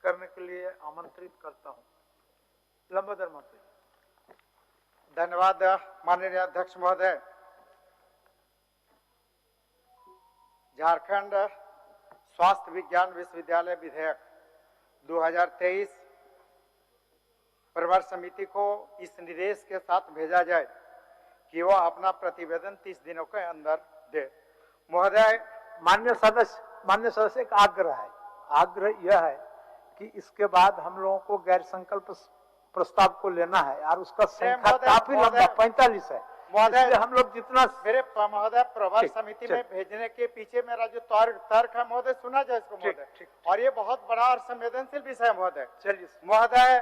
करने के लिए आमंत्रित करता हूं। लंबोदर महोदय। धन्यवाद माननीय अध्यक्ष महोदय। झारखंड स्वास्थ्य विज्ञान विश्वविद्यालय विधेयक 2023 प्रवर समिति को इस निर्देश के साथ भेजा जाए कि वह अपना प्रतिवेदन 30 दिनों के अंदर दे। महोदय, मान्य सदस्य एक आग्रह यह है कि इसके बाद हम लोगों को गैर संकल्प प्रस्ताव को लेना है और उसका संख्या काफी लंबा 45 है। महोदय, हम लोग जितना मेरे महोदय प्रवर समिति में भेजने के पीछे मेरा जो तर्क है महोदय, सुना जाए इसको महोदय। और ये बहुत बड़ा और संवेदनशील विषय है महोदय। चलिए महोदय,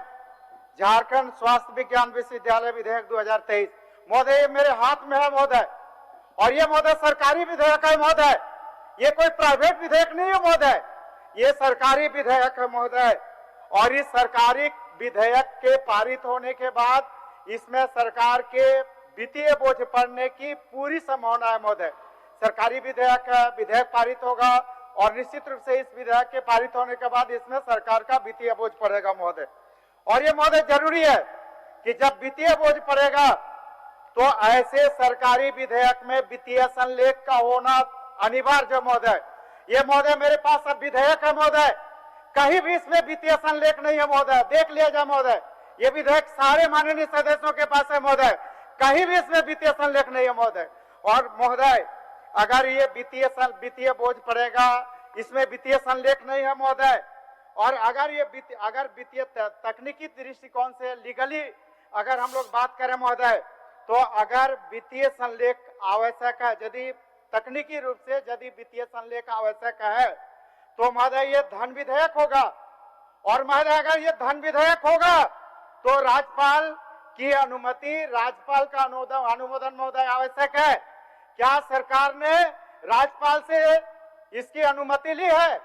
झारखंड स्वास्थ्य विज्ञान विश्वविद्यालय विधेयक 2023 महोदय, ये मेरे हाथ में है महोदय, और ये महोदय सरकारी विधेयक है महोदय, ये कोई प्राइवेट विधेयक नहीं है महोदय, ये सरकारी विधेयक है महोदय। और इस सरकारी विधेयक के पारित होने के बाद इसमें सरकार के वित्तीय बोझ पड़ने की पूरी संभावना है महोदय। सरकारी विधेयक पारित होगा और निश्चित रूप से इस विधेयक के पारित होने के बाद इसमें सरकार का वित्तीय बोझ पड़ेगा महोदय। और ये महोदय जरूरी है कि जब वित्तीय बोझ पड़ेगा तो ऐसे सरकारी विधेयक में वित्तीय संलेख का होना अनिवार्य है महोदय। ये महोदय मेरे पास अब विधेयक है महोदय, कहीं भी इसमें वित्तीय संलेख नहीं है महोदय, देख लिया जाए महोदय। ये विधेयक सारे माननीय सदस्यों के पास है महोदय, कहीं भी इसमें वित्तीय संलेख नहीं है महोदय। और महोदय, अगर ये वित्तीय बोझ पड़ेगा, इसमें वित्तीय संलेख नहीं है महोदय, और अगर वित्तीय तकनीकी दृष्टिकोण से लीगली अगर हम लोग बात करें महोदय, तो अगर वित्तीय संलेख आवश्यक है, यदि तकनीकी रूप से यदि वित्तीय संलेख आवश्यक है तो महोदय ये धन विधेयक होगा। और महोदय अगर ये धन विधेयक होगा तो राज्यपाल की अनुमति, राज्यपाल का अनुमोदन महोदय आवश्यक है। क्या सरकार ने राज्यपाल से इसकी अनुमति ली है?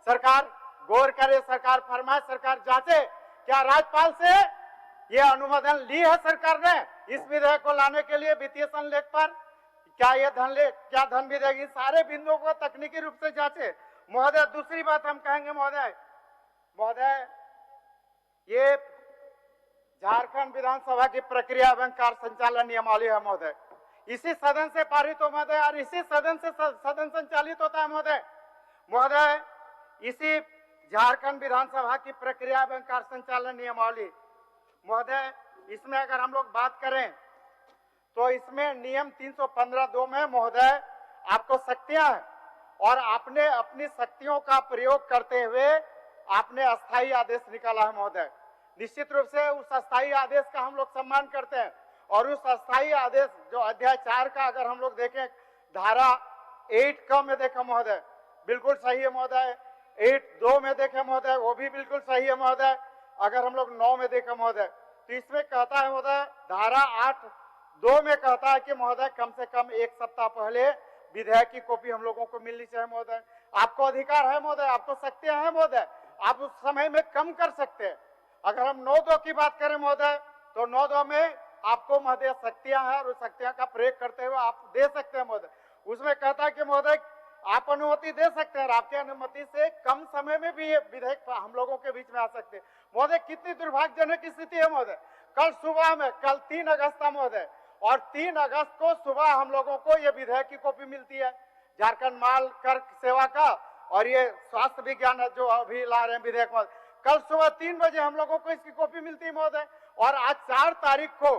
सरकार गौर करे, सरकार फरमाए, सरकार जांचे, क्या राज्यपाल से ये अनुमोदन ली है सरकार ने इस विधेयक को लाने के लिए वित्तीय संलेख पर? क्या ये क्या धन विधेयक, इन सारे बिंदुओं को तकनीकी रूप से जांचे महोदय। दूसरी बात हम कहेंगे महोदय, ये झारखंड विधानसभा की प्रक्रिया एवं कार्य संचालन नियमावली है महोदय, इसी सदन से पारित हो महोदय, और इसी सदन से सदन संचालित होता है महोदय। इसी झारखंड विधानसभा की प्रक्रिया एवं कार्य संचालन नियमावली महोदय, इसमें अगर हम लोग बात करें तो इसमें नियम 315(2) में महोदय आपको शक्तियां हैं, और आपने अपनी शक्तियों का प्रयोग करते हुए आपने अस्थायी आदेश निकाला है महोदय। निश्चित रूप से उस अस्थायी आदेश का हम लोग सम्मान करते हैं, और उस अस्थायी आदेश जो अध्याय 4 का अगर हम लोग देखें, धारा 8 में देखें महोदय, बिल्कुल सही है महोदय। 8(2) में देखें महोदय, वो भी बिल्कुल सही है महोदय। अगर हम लोग 9 में देखें महोदय, तो इसमें कहता है महोदय, धारा 8(2) में कहता है कि महोदय कम से कम 1 सप्ताह पहले विधेयक की कॉपी हम लोगों को मिलनी चाहिए महोदय। आपको अधिकार है महोदय, आपको शक्तियां हैं महोदय, आप उस समय में कम कर सकते हैं। अगर हम 9(2) की बात करें महोदय, तो 9(2) में आपको महोदय शक्तियां हैं, और उस शक्तियां का प्रयोग करते हुए आप दे सकते हैं महोदय। उसमें कहता है कि महोदय आप अनुमति दे सकते हैं, और आपकी अनुमति से कम समय में भी ये विधेयक हम लोगों के बीच में आ सकते हैं महोदय। कितनी दुर्भाग्यजनक स्थिति है महोदय। कल 3 अगस्त था महोदय, और 3 अगस्त को सुबह हम लोगों को ये विधेयक की कॉपी मिलती है, झारखंड माल कर सेवा का, और ये स्वास्थ्य विज्ञान जो अभी ला रहे हैं विधेयक, कल सुबह 3 बजे हम लोगों को इसकी कॉपी मिलती है महोदय, और आज 4 तारीख को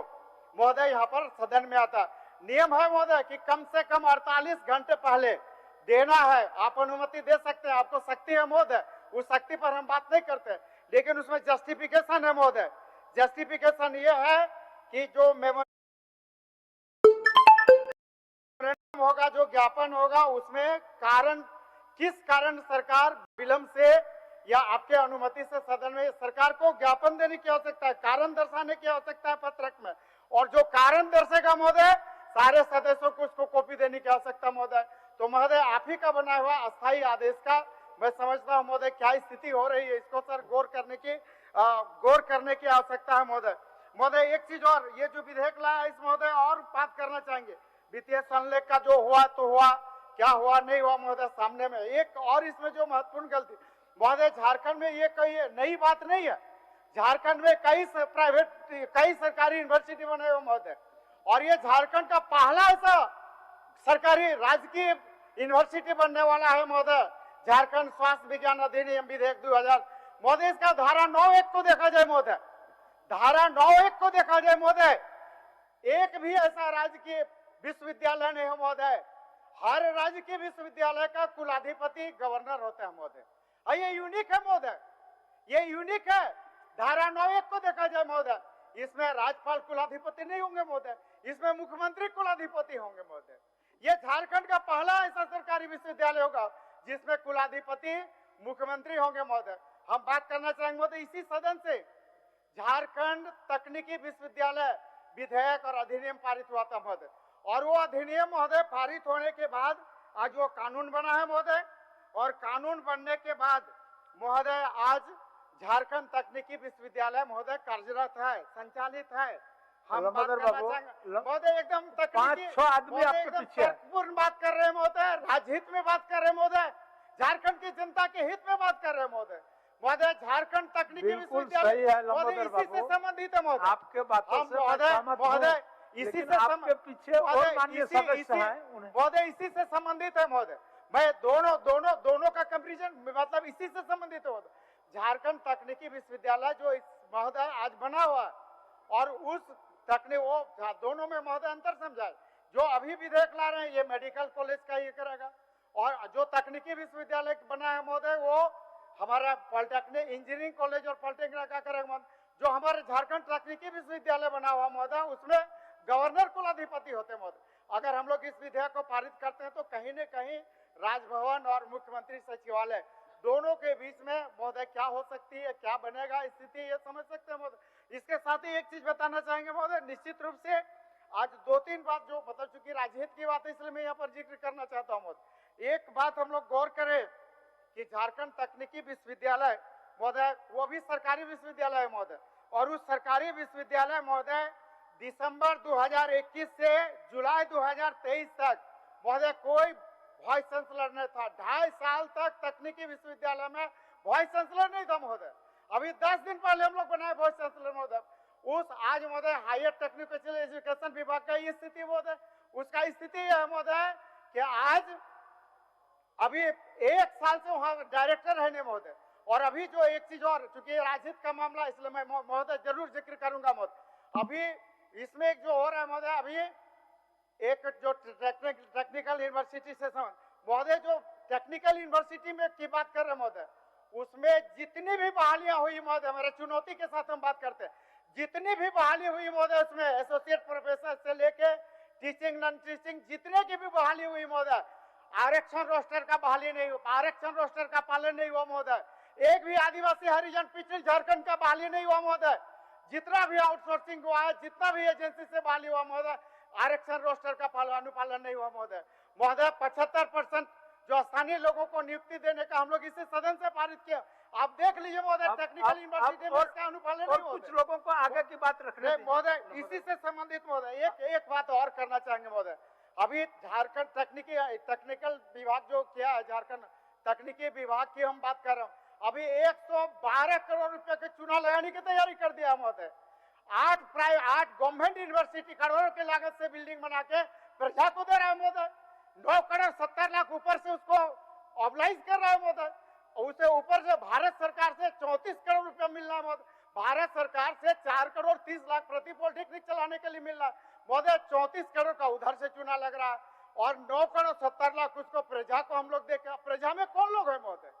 महोदय यहाँ पर सदन में आता। नियम है महोदय कि कम से कम 48 घंटे पहले देना है। आप अनुमति दे सकते हैं, आपको शक्ति है महोदय, उस शक्ति पर हम बात नहीं करते, लेकिन उसमें जस्टिफिकेशन है महोदय। जस्टिफिकेशन ये है कि जो होगा, जो ज्ञापन होगा, उसमें किस कारण सरकार विलंब से या आपके अनुमति से सदन में सरकार को ज्ञापन देने की आवश्यकता है, कारण दर्शाने की आवश्यकता है पत्रक में, और जो कारण दर्शेगा महोदय सारे सदस्यों को उसको कॉपी देने की आवश्यकता महोदय। तो महोदय आप ही का बनाया हुआ अस्थायी आदेश का मैं समझता हूँ महोदय क्या स्थिति हो रही है, इसको सर गौर करने की आवश्यकता है महोदय। एक चीज और, ये जो विधेयक लाया इस महोदय और बात करना चाहेंगे, वित्तीय संलेख का जो हुआ तो हुआ, क्या हुआ नहीं हुआ महोदय सामने में। एक और इसमें जो महत्वपूर्ण गलती महोदय झारखंड में ये कोई नई बात नहीं है। झारखंड में कई सरकारी यूनिवर्सिटी बने हुए महोदय, और ये झारखंड का पहला ऐसा सरकारी राजकीय यूनिवर्सिटी बनने वाला है महोदय। झारखंड स्वास्थ्य विज्ञान अधिनियम विधेयक 2000 महोदय, इसका धारा 9(1) को देखा जाए महोदय, धारा 9(1) को देखा जाए महोदय, एक भी ऐसा राजकीय विश्वविद्यालय नहीं है महोदय। हर राजकीय विश्वविद्यालय का कुलाधिपति गवर्नर होता है महोदय। ये यूनिक है महोदय, ये यूनिक है। धारा 9(1) को देखा जाए महोदय, इसमें राज्यपाल कुलाधिपति नहीं होंगे महोदय, इसमें मुख्यमंत्री कुलाधिपति होंगे महोदय। ये झारखंड का पहला ऐसा सरकारी विश्वविद्यालय होगा जिसमें कुलाधिपति मुख्यमंत्री होंगे महोदय। हम बात करना चाहेंगे महोदय, इसी सदन से झारखंड तकनीकी विश्वविद्यालय विधेयक और अधिनियम पारित हुआ था महोदय, और वो अधिनियम महोदय पारित होने के बाद आज वो कानून बना है महोदय, और कानून बनने के बाद महोदय आज झारखंड तकनीकी विश्वविद्यालय महोदय कार्यरत है, संचालित है। हम बात करना चाहेंगे महोदय, एकदम तकनीकी 5-6 आदमी आपके पीछे है। तर्कपूर्ण बात कर रहे हैं महोदय, राजहित में बात कर रहे हैं महोदय, झारखंड की जनता के हित में बात कर रहे हैं महोदय। महोदय झारखंड तकनीकी विश्वविद्यालय महोदय इसी से संबंधित है महोदय। आपके बातों से महोदय इसी से आपके पीछे और माननीय सदस्य हैं, महोदय इसी से संबंधित है महोदय। मैं दोनों का कंपैरिजन मतलब इसी से संबंधित है महोदय। झारखंड तकनीकी विश्वविद्यालय जो महोदय आज बना हुआ है, और उस वो दोनों में महोदय अंतर समझाए। जो अभी विधेयक ला रहे हैं ये मेडिकल कॉलेज का ये करेगा, और जो तकनीकी विश्वविद्यालय बना है महोदय वो हमारा पॉलिटेक्निक इंजीनियरिंग कॉलेज और पॉलिटेक्निक का करेगा। जो हमारे झारखंड तकनीकी विश्वविद्यालय बना हुआ महोदय उसमें गवर्नर कुलाधिपति होते हैं महोदय। अगर हम लोग इस विधेयक को पारित करते हैं तो कहीं न कहीं राजभवन और मुख्यमंत्री सचिवालय दोनों के बीच में महोदय क्या हो सकती है, क्या बनेगा स्थिति, ये समझ सकते हैं महोदय। इसके साथ ही एक चीज बताना चाहेंगे महोदय, निश्चित रूप से आज 2-3 बात जो मतलब चूंकि राजहित की बात है इसलिए मैं यहाँ पर जिक्र करना चाहता हूँ महोदय। एक बात हम लोग गौर करें कि झारखंड तकनीकी विश्वविद्यालय महोदय वो भी सरकारी विश्वविद्यालय है महोदय, और उस सरकारी विश्वविद्यालय महोदय दिसंबर 2021 से जुलाई 2023 तक महोदय कोई वाइस चांसलर नहीं था। 2.5 साल तक तकनीकी विश्वविद्यालय में वाइस चांसलर नहीं था महोदय। अभी 10 दिन पहले हम लोग बनाए वाइस चांसलर महोदय। उस आज महोदय हायर टेक्निकल एजुकेशन विभाग का ये स्थिति महोदय, उसका स्थिति है महोदय कि आज अभी 1 साल से वहां डायरेक्टर रहने महोदय। और अभी जो एक चीज और, चूंकि राजहित का मामला इसलिए मैं महोदय जरूर जिक्र करूंगा महोदय। अभी इसमें एक जो हो रहा है महोदय, अभी एक जो टेक्निकल यूनिवर्सिटी से महोदय जो टेक्निकल यूनिवर्सिटी में की बात कर रहे हैं महोदय, उसमें जितनी भी बहालियां हुई महोदय, हमारे चुनौती के साथ हम बात करते हैं, जितनी भी बहाली हुई महोदय उसमें एसोसिएट प्रोफेसर से लेके टीचिंग नॉन टीचिंग जितने की भी बहाली हुई महोदय, आरक्षण रोस्टर का बहाली नहीं हुआ, आरक्षण रोस्टर का पालन नहीं हुआ महोदय। एक भी आदिवासी हरिजन पिछड़े झारखंड का बहाली नहीं हुआ महोदय। जितना भी आउटसोर्सिंग हुआ है, जितना भी एजेंसी से बहाली हुआ महोदय, आरक्षण रोस्टर का अनुपालन नहीं हुआ महोदय। महोदय 75% जो स्थानीय लोगों को नियुक्ति देने का हम लोग इसी सदन से पारित किया। आप देख लीजिए महोदय, टेक्निकल यूनिवर्सिटी में इसका अनुपालन नहीं हुआ। कुछ लोगों को आगे की बात रखने महोदय इसी से संबंधित महोदय एक बात और करना चाहेंगे महोदय। अभी झारखंड टेक्निकल विभाग जो किया है, झारखंड तकनीकी विभाग की हम बात कर रहे हैं, अभी 112 करोड़ रुपए के चुनाव लगाने की तैयारी कर दिया महोदय। 8 गवर्नमेंट यूनिवर्सिटी करोड़ों की लागत से बिल्डिंग बना के प्रजा को दे रहा है महोदय। 9 करोड़ 70 लाख ऊपर से उसको ऑबलाइज कर रहा है महोदय, और उसे ऊपर से भारत सरकार से 34 करोड़ रुपया मिल रहा है महोदय। भारत सरकार से 4 करोड़ 30 लाख प्रति पॉलिटेक्निक चलाने के लिए मिल रहा है महोदय। 34 करोड़ का उधर से चुना लग रहा है, और 9 करोड़ 70 लाख उसको प्रजा को हम लोग देखे। प्रजा में कौन लोग है महोदय?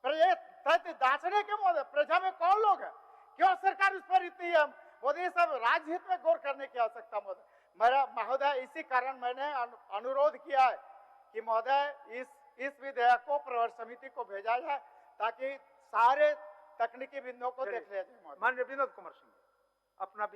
दाचने के महोदय, प्रजा में कौन लोग है? क्यों सरकार उस पर इतनी है महोदय? ये सब राजहित में गौर करने की आवश्यकता महोदय। मेरा महोदय इसी कारण मैंने अनुरोध किया है कि महोदय इस विधेयक को प्रवर समिति को भेजा जाए ताकि सारे तकनीकी बिंदुओं को देख लिया जाए। माननीय विनोद कुमार सिंह अपना